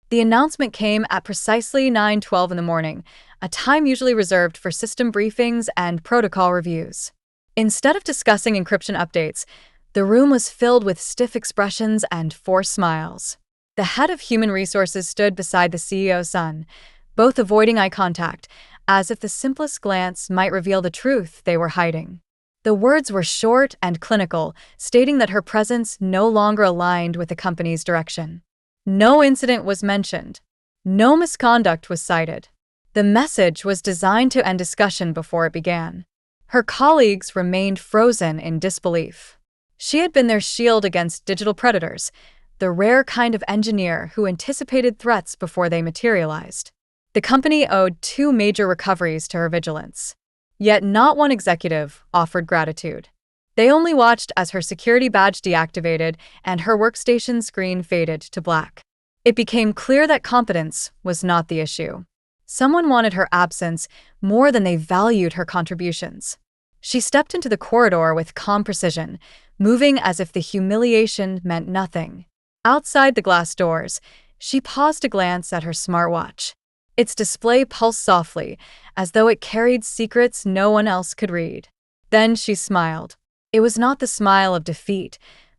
The announcement came at precisely 9:12 in the morning, a time usually reserved for system briefings and protocol reviews. Instead of discussing encryption updates, the room was filled with stiff expressions and forced smiles. The head of human resources stood beside the CEO's son, both avoiding eye contact, as if the simplest glance might reveal the truth they were hiding. The words were short and clinical, stating that her presence no longer aligned with the company's direction. No incident was mentioned. No misconduct was cited. The message was designed to end discussion before it began. Her colleagues remained frozen in disbelief. She had been their shield against digital predators, the rare kind of engineer who anticipated threats before they materialized. The company owed 2 major recoveries to her vigilance. Yet not one executive offered gratitude. They only watched as her security badge deactivated and her workstation screen faded to black. It became clear that competence was not the issue. Someone wanted her absence more than they valued her contributions. She stepped into the corridor with calm precision, moving as if the humiliation meant nothing. Outside the glass doors, she paused to glance at her smartwatch. Its display pulsed softly, as though it carried secrets no one else could read. Then she smiled. It was not the smile of defeat,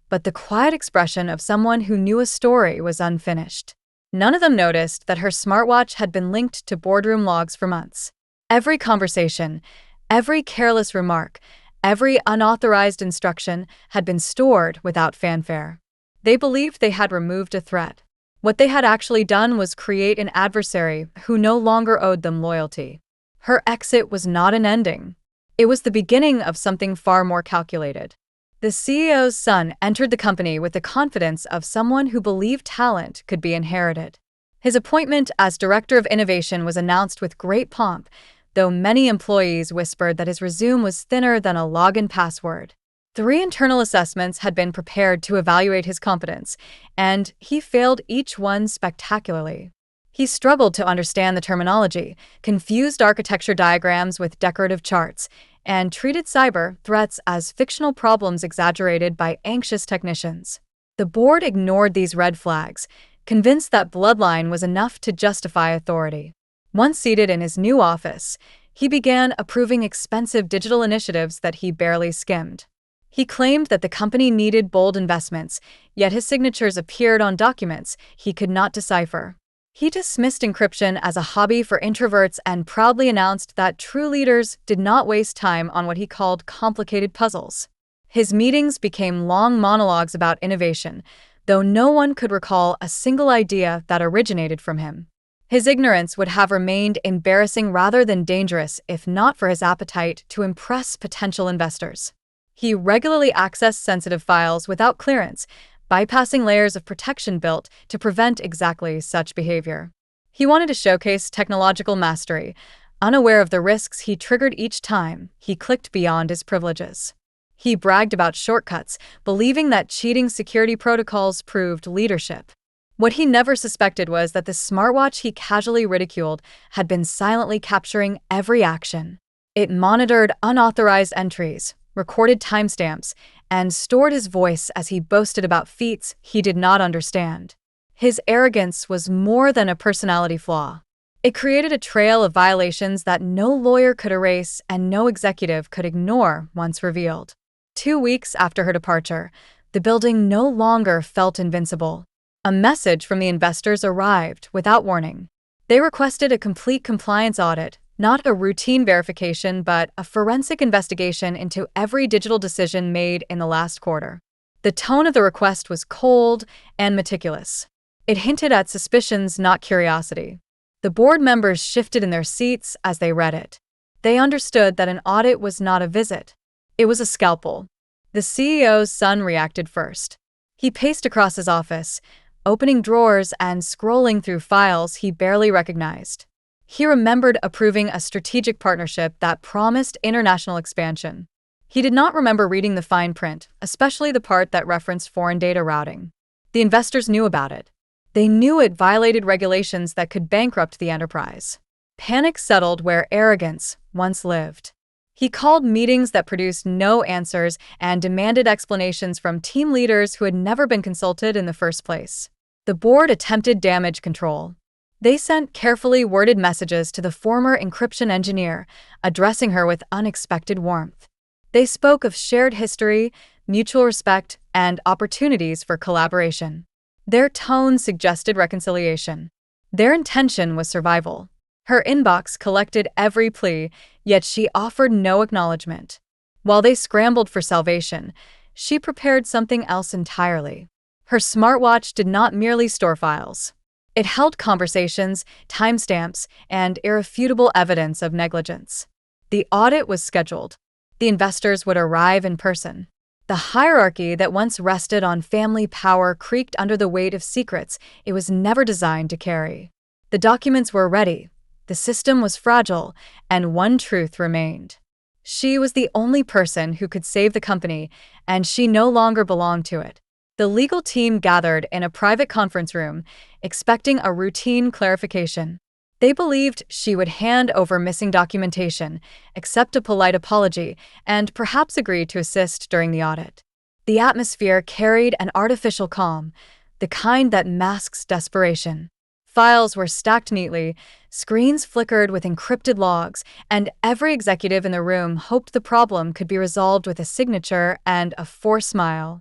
but the quiet expression of someone who knew a story was unfinished. None of them noticed that her smartwatch had been linked to boardroom logs for months. Every conversation, every careless remark, every unauthorized instruction had been stored without fanfare. They believed they had removed a threat. What they had actually done was create an adversary who no longer owed them loyalty. Her exit was not an ending. It was the beginning of something far more calculated. The CEO's son entered the company with the confidence of someone who believed talent could be inherited. His appointment as Director of Innovation was announced with great pomp, though many employees whispered that his resume was thinner than a login password. 3 internal assessments had been prepared to evaluate his competence, and he failed each one spectacularly. He struggled to understand the terminology, confused architecture diagrams with decorative charts, and treated cyber threats as fictional problems exaggerated by anxious technicians. The board ignored these red flags, convinced that bloodline was enough to justify authority. Once seated in his new office, he began approving expensive digital initiatives that he barely skimmed. He claimed that the company needed bold investments, yet his signatures appeared on documents he could not decipher. He dismissed encryption as a hobby for introverts and proudly announced that true leaders did not waste time on what he called complicated puzzles. His meetings became long monologues about innovation, though no one could recall a single idea that originated from him. His ignorance would have remained embarrassing rather than dangerous if not for his appetite to impress potential investors. He regularly accessed sensitive files without clearance, bypassing layers of protection built to prevent exactly such behavior. He wanted to showcase technological mastery, unaware of the risks he triggered each time he clicked beyond his privileges. He bragged about shortcuts, believing that cheating security protocols proved leadership. What he never suspected was that the smartwatch he casually ridiculed had been silently capturing every action. It monitored unauthorized entries, recorded timestamps, and stored his voice as he boasted about feats he did not understand. His arrogance was more than a personality flaw. It created a trail of violations that no lawyer could erase and no executive could ignore once revealed. 2 weeks after her departure, the building no longer felt invincible. A message from the investors arrived without warning. They requested a complete compliance audit, not a routine verification, but a forensic investigation into every digital decision made in the last quarter. The tone of the request was cold and meticulous. It hinted at suspicions, not curiosity. The board members shifted in their seats as they read it. They understood that an audit was not a visit. It was a scalpel. The CEO's son reacted first. He paced across his office, opening drawers and scrolling through files he barely recognized. He remembered approving a strategic partnership that promised international expansion. He did not remember reading the fine print, especially the part that referenced foreign data routing. The investors knew about it. They knew it violated regulations that could bankrupt the enterprise. Panic settled where arrogance once lived. He called meetings that produced no answers and demanded explanations from team leaders who had never been consulted in the first place. The board attempted damage control. They sent carefully worded messages to the former encryption engineer, addressing her with unexpected warmth. They spoke of shared history, mutual respect, and opportunities for collaboration. Their tone suggested reconciliation. Their intention was survival. Her inbox collected every plea, yet she offered no acknowledgement. While they scrambled for salvation, she prepared something else entirely. Her smartwatch did not merely store files. It held conversations, timestamps, and irrefutable evidence of negligence. The audit was scheduled. The investors would arrive in person. The hierarchy that once rested on family power creaked under the weight of secrets it was never designed to carry. The documents were ready. The system was fragile, and one truth remained. She was the only person who could save the company, and she no longer belonged to it. The legal team gathered in a private conference room, expecting a routine clarification. They believed she would hand over missing documentation, accept a polite apology, and perhaps agree to assist during the audit. The atmosphere carried an artificial calm, the kind that masks desperation. Files were stacked neatly, screens flickered with encrypted logs, and every executive in the room hoped the problem could be resolved with a signature and a forced smile.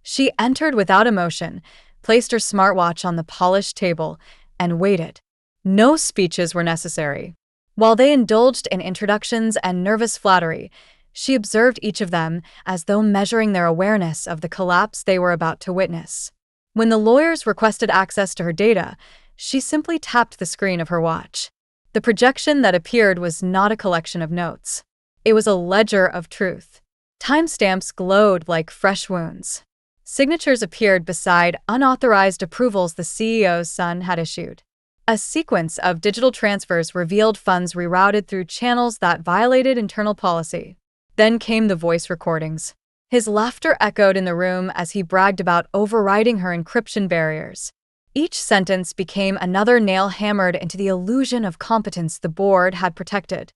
She entered without emotion, placed her smartwatch on the polished table, and waited. No speeches were necessary. While they indulged in introductions and nervous flattery, she observed each of them as though measuring their awareness of the collapse they were about to witness. When the lawyers requested access to her data, she simply tapped the screen of her watch. The projection that appeared was not a collection of notes. It was a ledger of truth. Timestamps glowed like fresh wounds. Signatures appeared beside unauthorized approvals the CEO's son had issued. A sequence of digital transfers revealed funds rerouted through channels that violated internal policy. Then came the voice recordings. His laughter echoed in the room as he bragged about overriding her encryption barriers. Each sentence became another nail hammered into the illusion of competence the board had protected.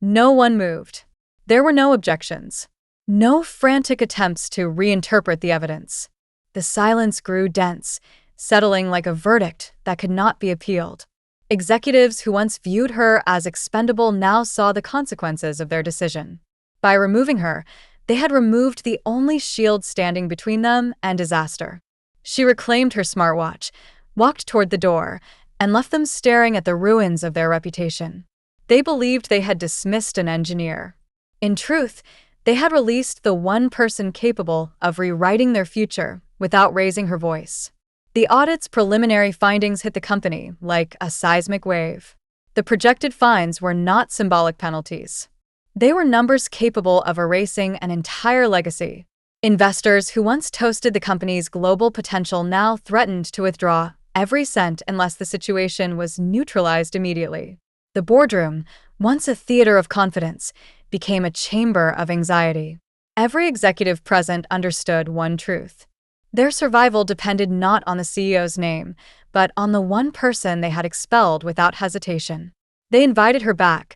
No one moved. There were no objections. No frantic attempts to reinterpret the evidence. The silence grew dense, settling like a verdict that could not be appealed. Executives who once viewed her as expendable now saw the consequences of their decision. By removing her, they had removed the only shield standing between them and disaster. She reclaimed her smartwatch, walked toward the door, and left them staring at the ruins of their reputation. They believed they had dismissed an engineer. In truth, they had released the one person capable of rewriting their future without raising her voice. The audit's preliminary findings hit the company like a seismic wave. The projected fines were not symbolic penalties. They were numbers capable of erasing an entire legacy. Investors who once toasted the company's global potential now threatened to withdraw every cent unless the situation was neutralized immediately. The boardroom, once a theater of confidence, became a chamber of anxiety. Every executive present understood one truth. Their survival depended not on the CEO's name, but on the one person they had expelled without hesitation. They invited her back,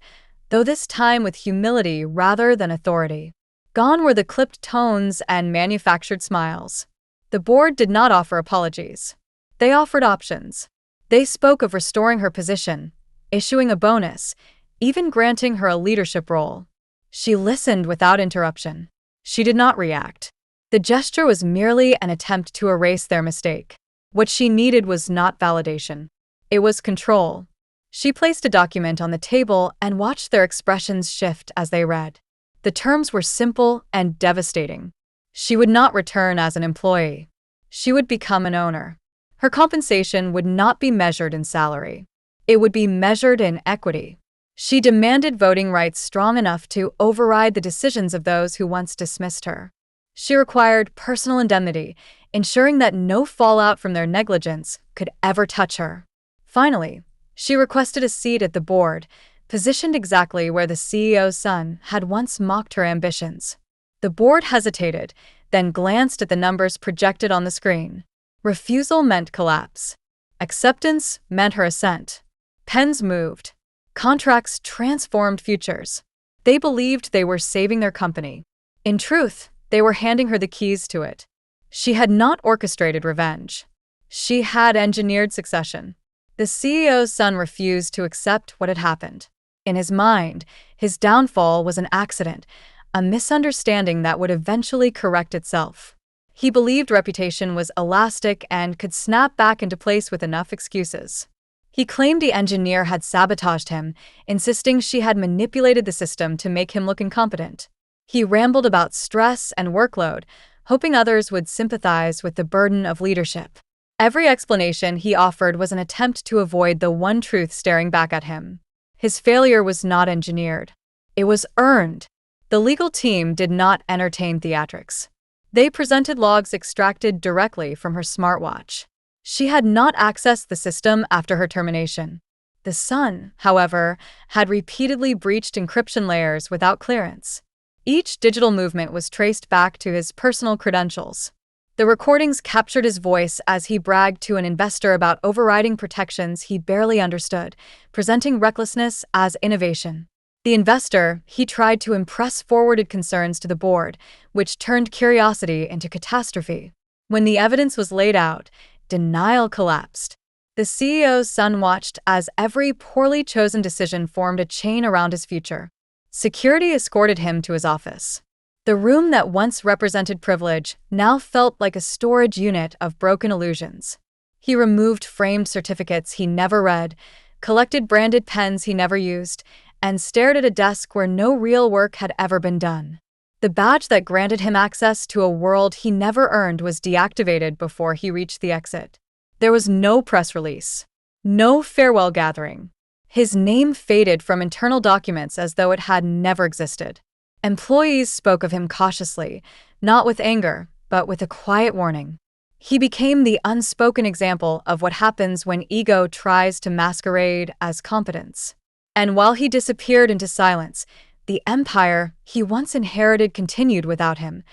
though this time with humility rather than authority. Gone were the clipped tones and manufactured smiles. The board did not offer apologies. They offered options. They spoke of restoring her position, issuing a bonus, even granting her a leadership role. She listened without interruption. She did not react. The gesture was merely an attempt to erase their mistake. What she needed was not validation. It was control. She placed a document on the table and watched their expressions shift as they read. The terms were simple and devastating. She would not return as an employee. She would become an owner. Her compensation would not be measured in salary. It would be measured in equity. She demanded voting rights strong enough to override the decisions of those who once dismissed her. She required personal indemnity, ensuring that no fallout from their negligence could ever touch her. Finally, she requested a seat at the board, positioned exactly where the CEO's son had once mocked her ambitions. The board hesitated, then glanced at the numbers projected on the screen. Refusal meant collapse. Acceptance meant her assent. Pens moved. Contracts transformed futures. They believed they were saving their company. In truth, they were handing her the keys to it. She had not orchestrated revenge. She had engineered succession. The CEO's son refused to accept what had happened. In his mind, his downfall was an accident, a misunderstanding that would eventually correct itself. He believed reputation was elastic and could snap back into place with enough excuses. He claimed the engineer had sabotaged him, insisting she had manipulated the system to make him look incompetent. He rambled about stress and workload, hoping others would sympathize with the burden of leadership. Every explanation he offered was an attempt to avoid the one truth staring back at him. His failure was not engineered. It was earned. The legal team did not entertain theatrics. They presented logs extracted directly from her smartwatch. She had not accessed the system after her termination. The son, however, had repeatedly breached encryption layers without clearance. Each digital movement was traced back to his personal credentials. The recordings captured his voice as he bragged to an investor about overriding protections he barely understood, presenting recklessness as innovation. The investor, he tried to impress, forwarded concerns to the board, which turned curiosity into catastrophe. When the evidence was laid out, denial collapsed. The CEO's son watched as every poorly chosen decision formed a chain around his future. Security escorted him to his office. The room that once represented privilege now felt like a storage unit of broken illusions. He removed framed certificates he never read, collected branded pens he never used, and stared at a desk where no real work had ever been done. The badge that granted him access to a world he never earned was deactivated before he reached the exit. There was no press release, no farewell gathering. His name faded from internal documents as though it had never existed. Employees spoke of him cautiously, not with anger, but with a quiet warning. He became the unspoken example of what happens when ego tries to masquerade as competence. And while he disappeared into silence, the empire he once inherited continued without him,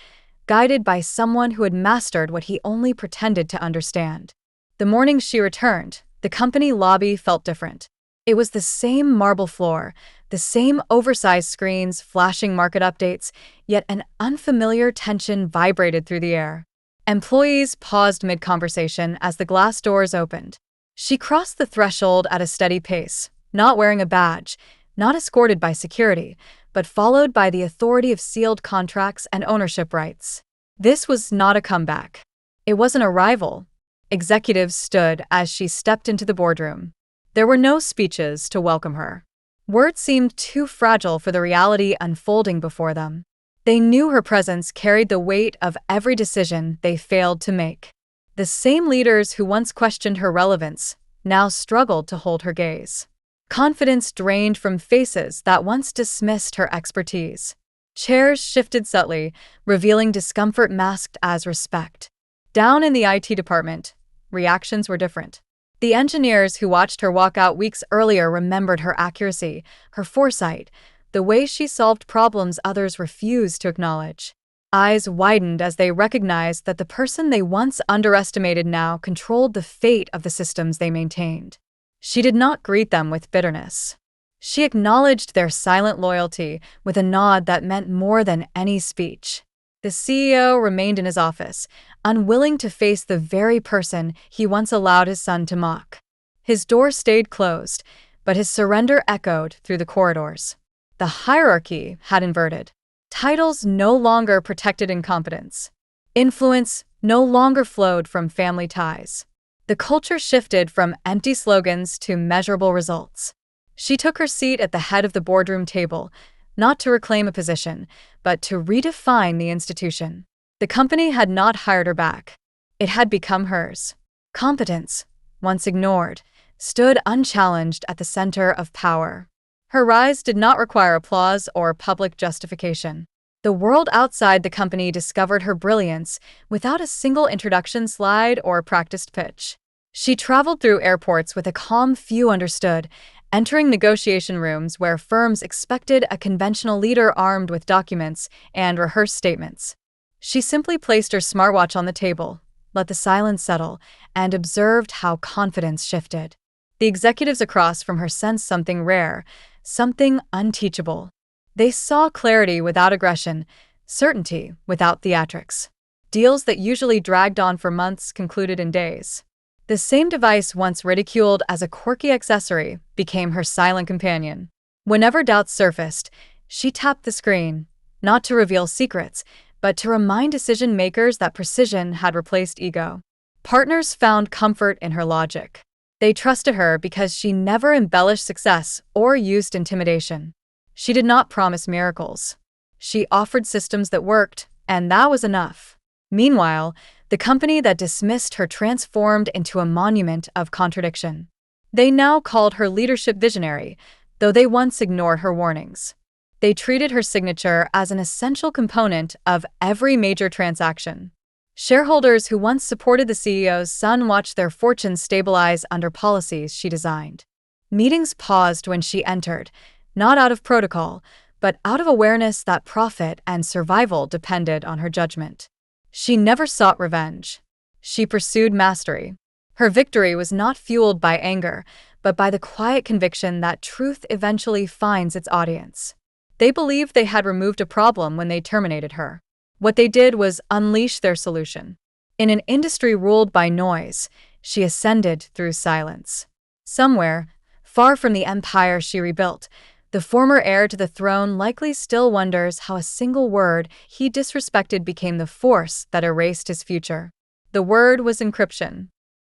guided by someone who had mastered what he only pretended to understand. The morning she returned, the company lobby felt different. It was the same marble floor, the same oversized screens flashing market updates, yet an unfamiliar tension vibrated through the air. Employees paused mid-conversation as the glass doors opened. She crossed the threshold at a steady pace, not wearing a badge, not escorted by security, but followed by the authority of sealed contracts and ownership rights. This was not a comeback. It was an arrival. Executives stood as she stepped into the boardroom. There were no speeches to welcome her. Words seemed too fragile for the reality unfolding before them. They knew her presence carried the weight of every decision they failed to make. The same leaders who once questioned her relevance now struggled to hold her gaze. Confidence drained from faces that once dismissed her expertise. Chairs shifted subtly, revealing discomfort masked as respect. Down in the IT department, reactions were different. The engineers who watched her walk out weeks earlier remembered her accuracy, her foresight, the way she solved problems others refused to acknowledge. Eyes widened as they recognized that the person they once underestimated now controlled the fate of the systems they maintained. She did not greet them with bitterness. She acknowledged their silent loyalty with a nod that meant more than any speech. The CEO remained in his office, unwilling to face the very person he once allowed his son to mock. His door stayed closed, but his surrender echoed through the corridors. The hierarchy had inverted. Titles no longer protected incompetence. Influence no longer flowed from family ties. The culture shifted from empty slogans to measurable results. She took her seat at the head of the boardroom table, not to reclaim a position, but to redefine the institution. The company had not hired her back. It had become hers. Competence, once ignored, stood unchallenged at the center of power. Her rise did not require applause or public justification. The world outside the company discovered her brilliance without a single introduction slide or practiced pitch. She traveled through airports with a calm few understood, entering negotiation rooms where firms expected a conventional leader armed with documents and rehearsed statements. She simply placed her smartwatch on the table, let the silence settle, and observed how confidence shifted. The executives across from her sensed something rare, something unteachable. They saw clarity without aggression, certainty without theatrics. Deals that usually dragged on for months concluded in days. The same device once ridiculed as a quirky accessory became her silent companion. Whenever doubts surfaced, she tapped the screen, not to reveal secrets, but to remind decision makers that precision had replaced ego. Partners found comfort in her logic. They trusted her because she never embellished success or used intimidation. She did not promise miracles. She offered systems that worked, and that was enough. Meanwhile, the company that dismissed her transformed into a monument of contradiction. They now called her leadership visionary, though they once ignored her warnings. They treated her signature as an essential component of every major transaction. Shareholders who once supported the CEO's son watched their fortunes stabilize under policies she designed. Meetings paused when she entered, not out of protocol, but out of awareness that profit and survival depended on her judgment. She never sought revenge. She pursued mastery. Her victory was not fueled by anger, but by the quiet conviction that truth eventually finds its audience. They believed they had removed a problem when they terminated her. What they did was unleash their solution. In an industry ruled by noise, she ascended through silence. Somewhere, far from the empire she rebuilt, the former heir to the throne likely still wonders how a single word he disrespected became the force that erased his future. The word was encryption.